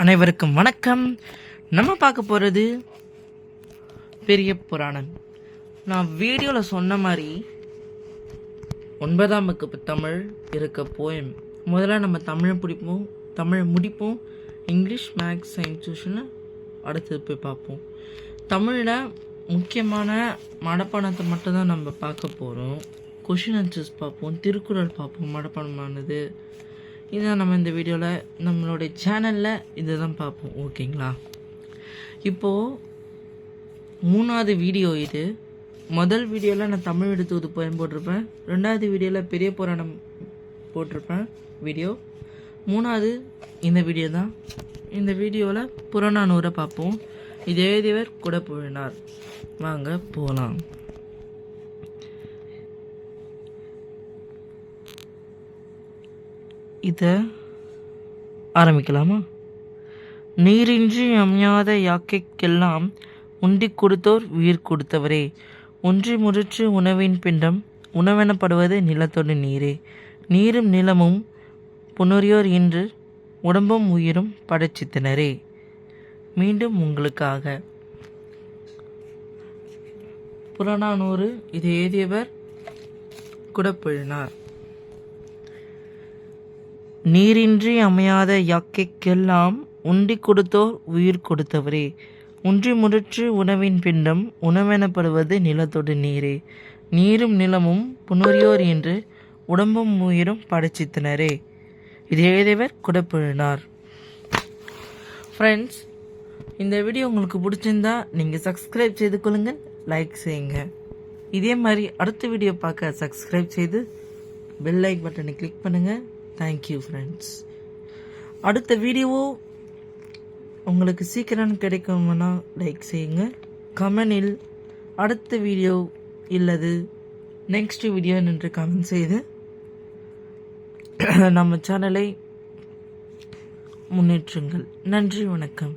அனைவருக்கும் வணக்கம். நம்ம பார்க்க போகிறது பெரிய புராணம். நான் வீடியோவில் சொன்ன மாதிரி 9ஆம் வகுப்பு தமிழ் இருக்க போயம். முதல்ல நம்ம தமிழை முடிப்போம். இங்கிலீஷ், மேக்ஸ், சயின்ஸ் டியூஷனில் அடுத்தது போய் பார்ப்போம். தமிழில் முக்கியமான மனப்பாடத்தை மட்டும்தான் நம்ம பார்க்க போகிறோம். கொஷின் ஆன்சர்ஸ் பார்ப்போம், திருக்குறள் பார்ப்போம், மனப்பாடமானது. இதான் நம்ம இந்த வீடியோவில் நம்மளுடைய சேனலில் இதை தான் பார்ப்போம். ஓகேங்களா? இப்போது 3வது வீடியோ இது. முதல் வீடியோவில் நான் தமிழ் எடுத்து போயம் போட்டிருப்பேன். 2வது வீடியோவில் பெரிய புராணம் போட்டிருப்பேன் வீடியோ. 3வது இந்த வீடியோ தான். இந்த வீடியோவில் புறநானூரை பார்ப்போம். இது எழுதியவர் குடப்புழனார். வாங்க போகலாம். இதை ஆரம்பிக்கலாமா? நீரின்றி அமையாத யாக்கைக்கெல்லாம் உண்டி கொடுத்தோர் உயிர் கொடுத்தவரே, ஒன்றி முறிற்று உணவின் பிண்டம் உணவெனப்படுவது நிலத்தொடு நீரே. நீரும் நிலமும் புணரியோர் இன்று உடம்பும் உயிரும் படைச்சித்தனரே. மீண்டும் உங்களுக்காக புறநானூறு. இது எழுதியவர் குடப்புழனார். நீரின்றி அமையாத யாக்கைக்கெல்லாம் உண்டி கொடுத்தோர் உயிர் கொடுத்தவரே, ஒன்றி முறிற்று உணவின் பிண்டம் உணவெனப்படுவது நிலத்தொடு நீரே. நீரும் நிலமும் புணரியோர் என்று உடம்பும் உயிரும் படைச்சித்தனரே. இது எழுதியவர் குடப்புழனார். ஃப்ரெண்ட்ஸ், இந்த வீடியோ உங்களுக்கு பிடிச்சிருந்தா நீங்கள் சப்ஸ்கிரைப் செய்து கொள்ளுங்கள், லைக் செய்யுங்க. இதே மாதிரி அடுத்த வீடியோ பார்க்க சப்ஸ்கிரைப் செய்து பெல் லைக் பட்டனை கிளிக் பண்ணுங்கள். Thank you friends. அடுத்த வீடியோ உங்களுக்கு சீக்கிரம் கிடைக்கும்னா லைக் செய்யுங்க. கமெண்டில் அடுத்த வீடியோ இல்லது நெக்ஸ்ட் வீடியோ என்று கமெண்ட் செய்து நம்ம சேனலை முன்னேற்றுங்கள். நன்றி, வணக்கம்.